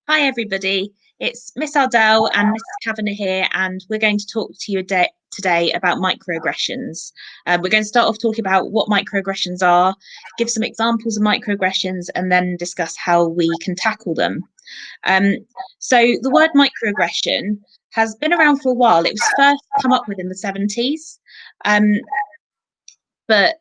Hi, everybody. It's Miss Ardell and Ms Cavanagh here, and we're going to talk to you today about microaggressions. We're going to start off talking about what microaggressions are, give some examples of microaggressions, and then discuss how we can tackle them. Um, so, the word microaggression has been around for a while. It was first come up with in the 70s, um, but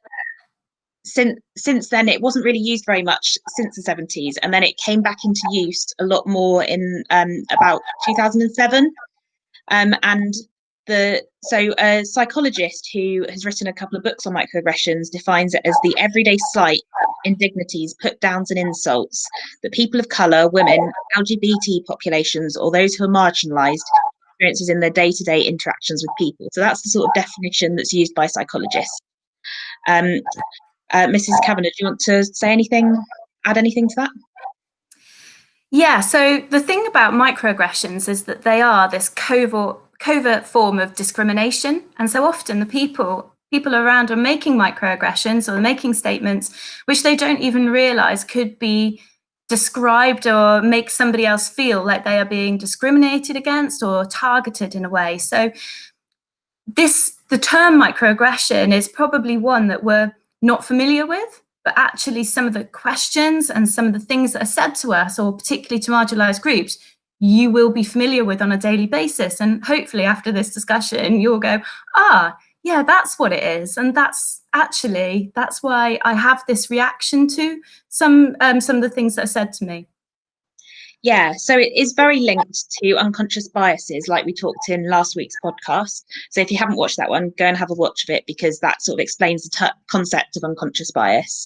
since then it wasn't really used very much since the 70s, and then it came back into use a lot more in about 2007. And a psychologist who has written a couple of books on microaggressions defines it as the everyday slight, indignities, put downs, and insults that people of color, women, LGBT populations, or those who are marginalized experiences in their day-to-day interactions with people. So that's the sort of definition that's used by psychologists. um, Mrs. Cavanagh, do you want to say anything, add anything to that? Yeah, so the thing about microaggressions is that they are this covert form of discrimination. And so often the people around are making microaggressions or making statements which they don't even realize could be described or make somebody else feel like they are being discriminated against or targeted in a way. So the term microaggression is probably one that we're not familiar with, but actually some of the questions and some of the things that are said to us, or particularly to marginalized groups, you will be familiar with on a daily basis. And hopefully after this discussion, you'll go, yeah, that's what it is. And that's why I have this reaction to some of the things that are said to me. Yeah, so it is very linked to unconscious biases, like we talked in last week's podcast. So if you haven't watched that one, go and have a watch of it, because that sort of explains the concept of unconscious bias.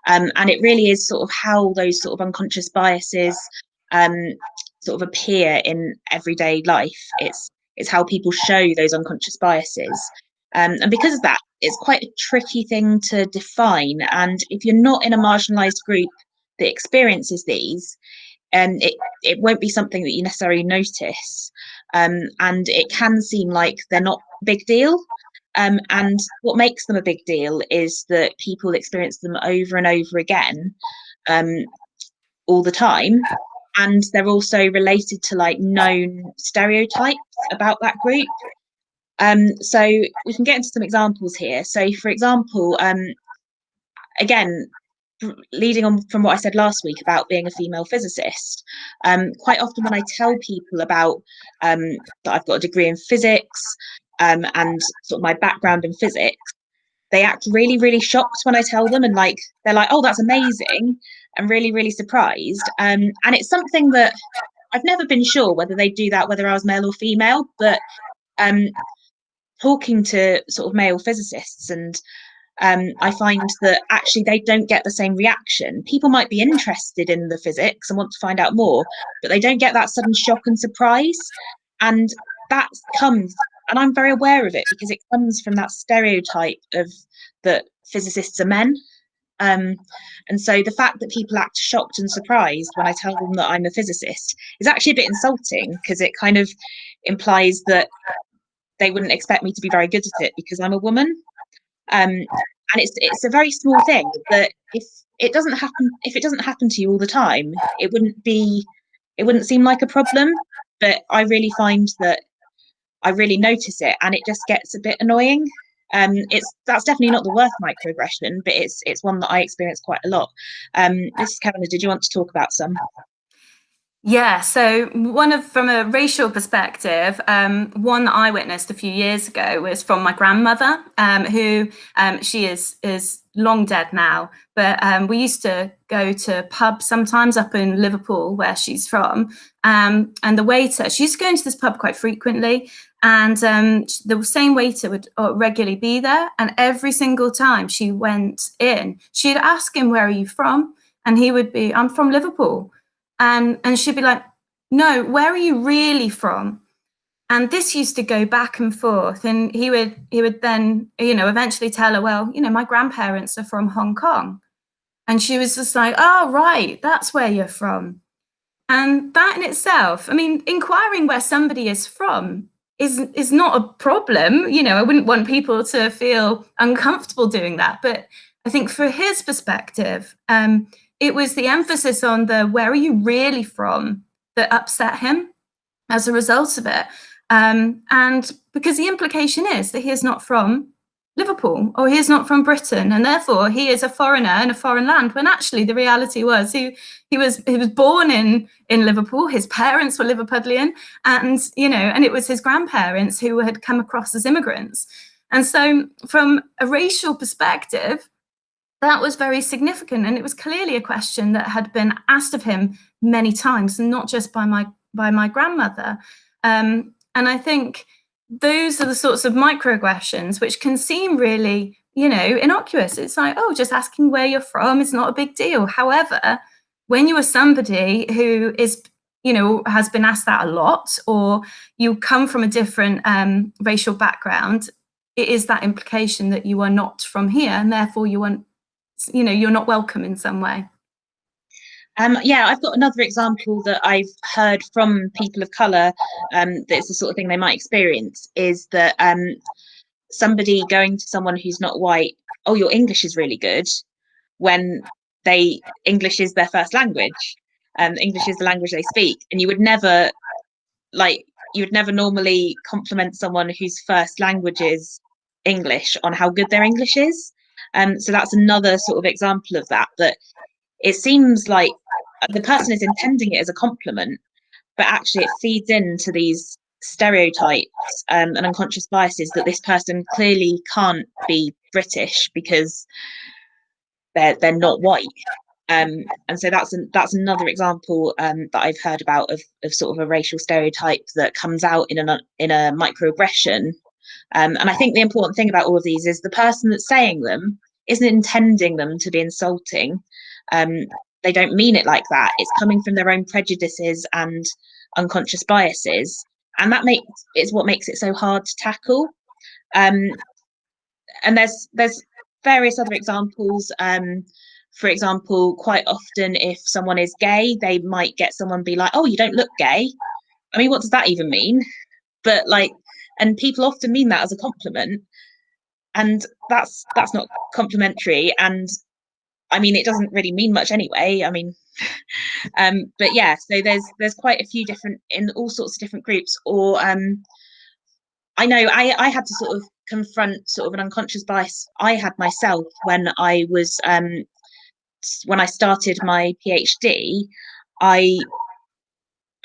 And it really is sort of how those sort of unconscious biases um, sort of appear in everyday life. It's how people show those unconscious biases. And because of that, it's quite a tricky thing to define. And if you're not in a marginalised group that experiences these, it won't be something that you necessarily notice, and it can seem like they're not a big deal. And what makes them a big deal is that people experience them over and over again, um, all the time, and they're also related to like known stereotypes about that group. So we can get into some examples here. So, for example, again, leading on from what I said last week about being a female physicist, quite often when I tell people about that I've got a degree in physics, and sort of my background in physics, they act really, really shocked when I tell them, and like they're like, "Oh, that's amazing," and really, really surprised. And it's something that I've never been sure whether they do that, whether I was male or female, but um, talking to sort of male physicists, and I find that actually they don't get the same reaction. People might be interested in the physics and want to find out more, but they don't get that sudden shock and surprise. And that comes, and I'm very aware of it, because it comes from that stereotype of that physicists are men. Um, and so the fact that people act shocked and surprised when I tell them that I'm a physicist is actually a bit insulting, because it kind of implies that they wouldn't expect me to be very good at it because I'm a woman. And it's a very small thing, but if it doesn't happen to you all the time, it wouldn't seem like a problem. But I really find that I really notice it, and it just gets a bit annoying. That's definitely not the worst microaggression, but it's one that I experience quite a lot. Mrs. Kavanagh, did you want to talk about some? Yeah, so from a racial perspective, one that I witnessed a few years ago was from my grandmother, who she is long dead now, but we used to go to pubs sometimes up in Liverpool, where she's from, and the waiter, she used to go into this pub quite frequently, and the same waiter would regularly be there, and every single time she went in, she'd ask him, "Where are you from?" And he would be, "I'm from Liverpool." And she'd be like, "No, where are you really from?" And this used to go back and forth, and he would then, eventually tell her, "Well, my grandparents are from Hong Kong." And she was just like, "Oh, right, that's where you're from." And that in itself, I mean, inquiring where somebody is from is not a problem. I wouldn't want people to feel uncomfortable doing that. But I think for his perspective, it was the emphasis on the "where are you really from?" that upset him as a result of it. And because the implication is that he is not from Liverpool, or he is not from Britain, and therefore he is a foreigner in a foreign land, when actually the reality was he was born in Liverpool, his parents were Liverpudlian, and and it was his grandparents who had come across as immigrants. And so from a racial perspective, that was very significant, and it was clearly a question that had been asked of him many times, and not just by my grandmother. And I think those are the sorts of microaggressions which can seem really, innocuous. It's like, oh, just asking where you're from is not a big deal. However, when you are somebody who is, has been asked that a lot, or you come from a different racial background, it is that implication that you are not from here, and therefore you're not welcome in some way. Yeah, I've got another example that I've heard from people of colour, that's the sort of thing they might experience, is that somebody going to someone who's not white, oh, your English is really good, when English is their first language, English is the language they speak, and you would never normally compliment someone whose first language is English on how good their English is. So that's another sort of example of that it seems like the person is intending it as a compliment, but actually it feeds into these stereotypes and unconscious biases that this person clearly can't be British because they're not white. And so that's another example that I've heard about of sort of a racial stereotype that comes out in a microaggression. And I think the important thing about all of these is the person that's saying them isn't intending them to be insulting. They don't mean it like that. It's coming from their own prejudices and unconscious biases, and it's what makes it so hard to tackle. And there's various other examples. For example, quite often if someone is gay, they might get someone be like, "Oh, you don't look gay." I mean, what does that even mean? But and people often mean that as a compliment, and that's not complimentary. And I mean, it doesn't really mean much anyway. I mean, but yeah, so there's quite a few different, in all sorts of different groups. Or I know I had to sort of confront sort of an unconscious bias I had myself when I was when I started my PhD. I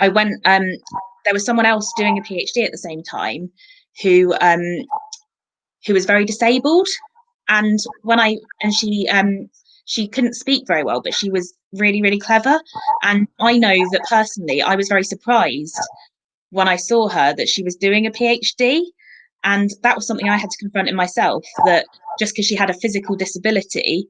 went there was someone else doing a PhD at the same time who was very disabled, and she couldn't speak very well, but she was really, really clever. And I know that personally, I was very surprised when I saw her that she was doing a PhD. And that was something I had to confront in myself, that just because she had a physical disability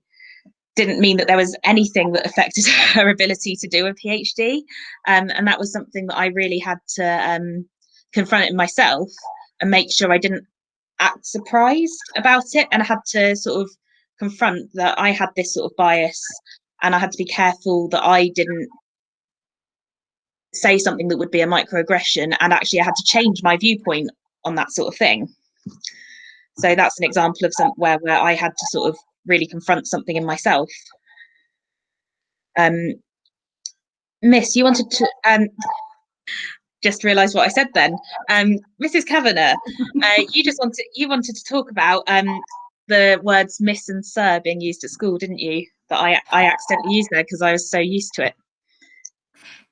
didn't mean that there was anything that affected her ability to do a PhD. And that was something that I really had to confront it in myself and make sure I didn't act surprised about it. And I had to sort of confront that I had this sort of bias, and I had to be careful that I didn't say something that would be a microaggression, and actually I had to change my viewpoint on that sort of thing. So that's an example of where I had to sort of really confront something in myself. Miss, you wanted to just realised what I said then. Mrs. Cavanagh, you wanted to talk about the words Miss and Sir being used at school, didn't you? That I accidentally used there because I was so used to it.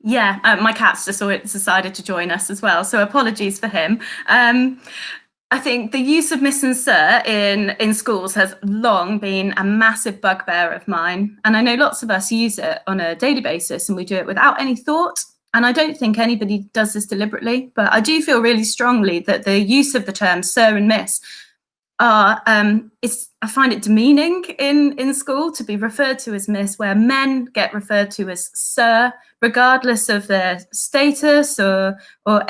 Yeah, my cat's just decided to join us as well, so apologies for him. I think the use of Miss and Sir in schools has long been a massive bugbear of mine, and I know lots of us use it on a daily basis, and we do it without any thought. And I don't think anybody does this deliberately, but I do feel really strongly that the use of the terms Sir and Miss are, I find it demeaning in school to be referred to as Miss, where men get referred to as Sir, regardless of their status or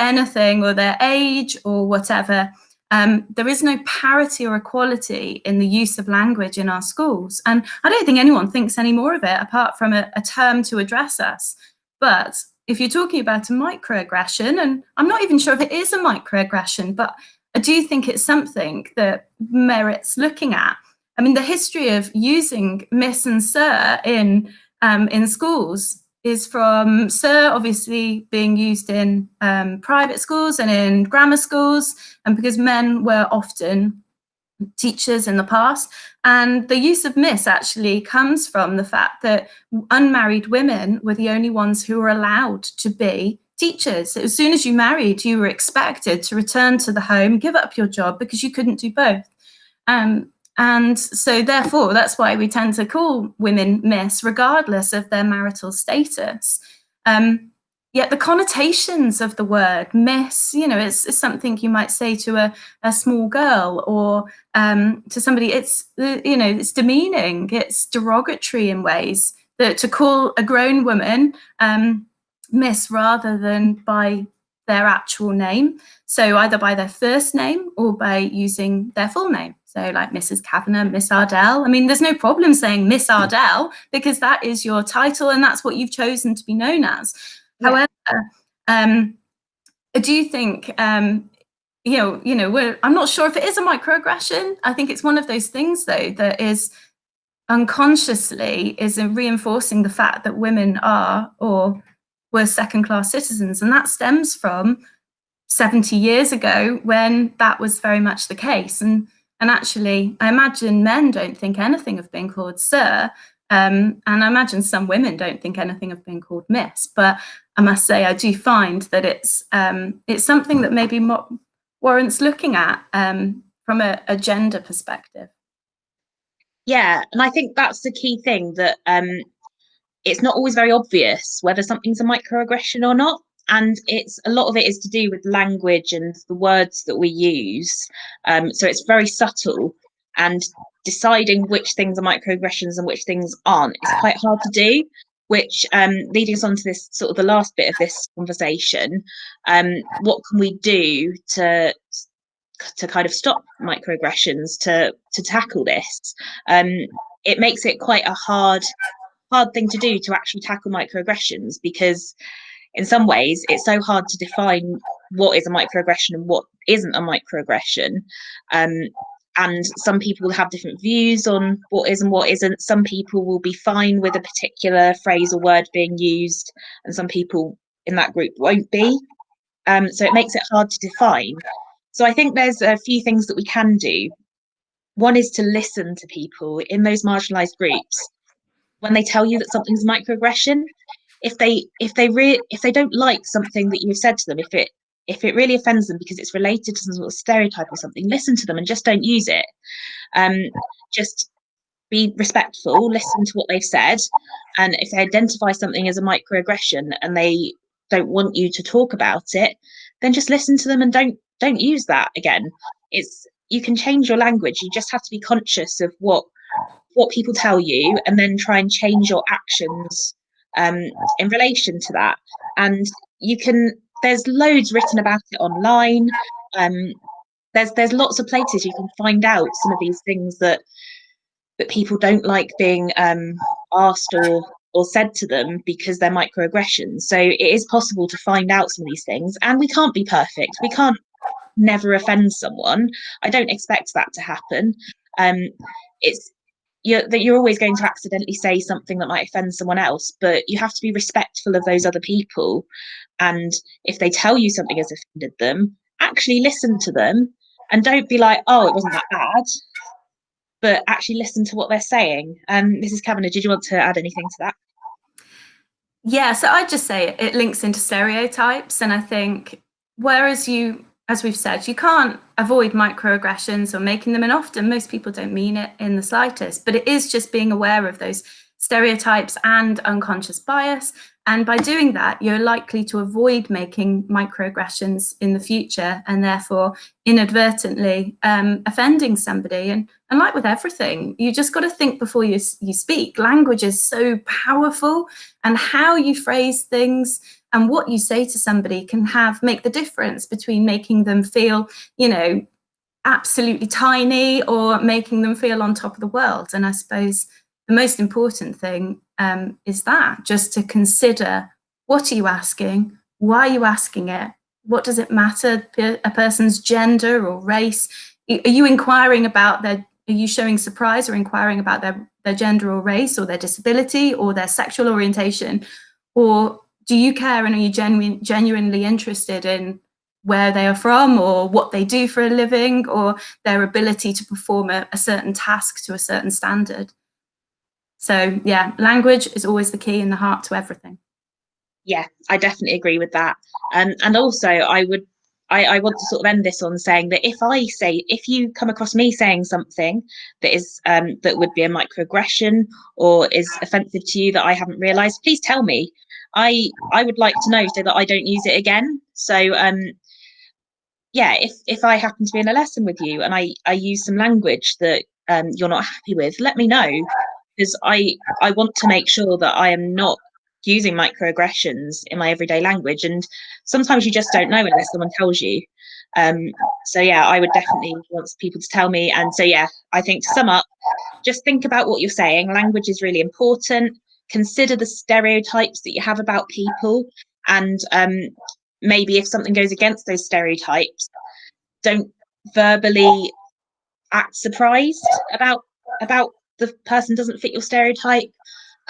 anything, or their age or whatever. There is no parity or equality in the use of language in our schools. And I don't think anyone thinks any more of it apart from a term to address us. But if you're talking about a microaggression, and I'm not even sure if it is a microaggression, but I do think it's something that merits looking at. I mean, the history of using Miss and Sir in schools is from sir, obviously being used in private schools and in grammar schools, and because men were often teachers in the past. And the use of miss actually comes from the fact that unmarried women were the only ones who were allowed to be teachers. As soon as you married, you were expected to return to the home, give up your job, because you couldn't do both. And so therefore, that's why we tend to call women miss, regardless of their marital status. Yet the connotations of the word miss, you know, it's something you might say to a small girl, or to somebody. It's, you know, it's demeaning, it's derogatory in ways, that to call a grown woman miss rather than by their actual name. So either by their first name or by using their full name. So like Mrs. Cavanagh, Miss Ardell. I mean, there's no problem saying Miss Ardell, because that is your title and that's what you've chosen to be known as. Yeah. However, I do think, I'm not sure if it is a microaggression. I think it's one of those things, though, that is unconsciously is reinforcing the fact that women are or were second-class citizens. And that stems from 70 years ago, when that was very much the case. And actually, I imagine men don't think anything of being called sir. And I imagine some women don't think anything of being called miss. But I must say, I do find that it's something that maybe warrants looking at from a gender perspective. Yeah, and I think that's the key thing, that it's not always very obvious whether something's a microaggression or not. And a lot of it is to do with language and the words that we use. So it's very subtle, and deciding which things are microaggressions and which things aren't is quite hard to do, which leading us on to this sort of the last bit of this conversation, what can we do to kind of stop microaggressions, to tackle this? It makes it quite a hard thing to do, to actually tackle microaggressions, because in some ways it's so hard to define what is a microaggression and what isn't a microaggression. And some people have different views on what is and what isn't. Some people will be fine with a particular phrase or word being used, and some people in that group won't be. So it makes it hard to define. So I think there's a few things that we can do. One is to listen to people in those marginalised groups when they tell you that something's a microaggression. If they don't like something that you've said to them, if it really offends them because it's related to some sort of stereotype or something, listen to them and just don't use it. Just be respectful, listen to what they've said, and if they identify something as a microaggression and they don't want you to talk about it, then just listen to them and don't use that again. You can change your language. You just have to be conscious of what people tell you, and then try and change your actions in relation to that. And there's loads written about it online. There's lots of places you can find out some of these things that people don't like being asked or said to them because they're microaggressions. So it is possible to find out some of these things, and we can't be perfect. We can't never offend someone. I don't expect that to happen. You're always going to accidentally say something that might offend someone else, but you have to be respectful of those other people. And if they tell you something has offended them, actually listen to them, and don't be like, oh, it wasn't that bad, but actually listen to what they're saying. Mrs. Cavanagh, did you want to add anything to that? Yeah, so I'd just say it links into stereotypes. And I think, whereas as we've said, you can't avoid microaggressions or making them, and often most people don't mean it in the slightest, but it is just being aware of those stereotypes and unconscious bias. And by doing that, you're likely to avoid making microaggressions in the future, and therefore inadvertently offending somebody. And like with everything, you just got to think before you speak. Language is so powerful, and how you phrase things and what you say to somebody can make the difference between making them feel, absolutely tiny, or making them feel on top of the world. And I suppose the most important thing is that, just to consider, what are you asking? Why are you asking it? What does it matter, a person's gender or race? Are you inquiring about are you showing surprise or inquiring about their gender or race, or their disability, or their sexual orientation, Or do you care, and are you genuinely interested in where they are from, or what they do for a living, or their ability to perform a certain task to a certain standard? So yeah, language is always the key and the heart to everything. Yeah, I definitely agree with that. And also I want to sort of end this on saying that if you come across me saying something that is that would be a microaggression or is offensive to you that I haven't realised, please tell me. I would like to know so that I don't use it again. So yeah, if I happen to be in a lesson with you and I use some language that you're not happy with, let me know, because I want to make sure that I am not using microaggressions in my everyday language. And sometimes you just don't know unless someone tells you. So yeah, I would definitely want people to tell me. And so yeah, I think to sum up, just think about what you're saying. Language is really important. Consider the stereotypes that you have about people, and maybe if something goes against those stereotypes, don't verbally act surprised about the person doesn't fit your stereotype.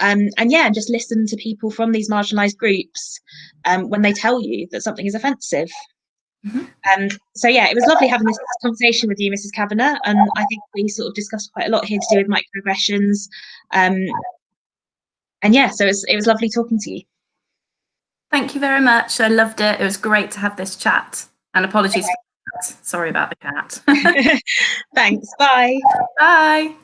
And yeah, just listen to people from these marginalised groups when they tell you that something is offensive. So yeah, it was lovely having this conversation with you, Mrs. Cavanagh, and I think we sort of discussed quite a lot here to do with microaggressions. And yeah, so it was lovely talking to you. Thank you very much. I loved it. It was great to have this chat. And apologies for the cat. Sorry about the cat. Thanks. Bye. Bye.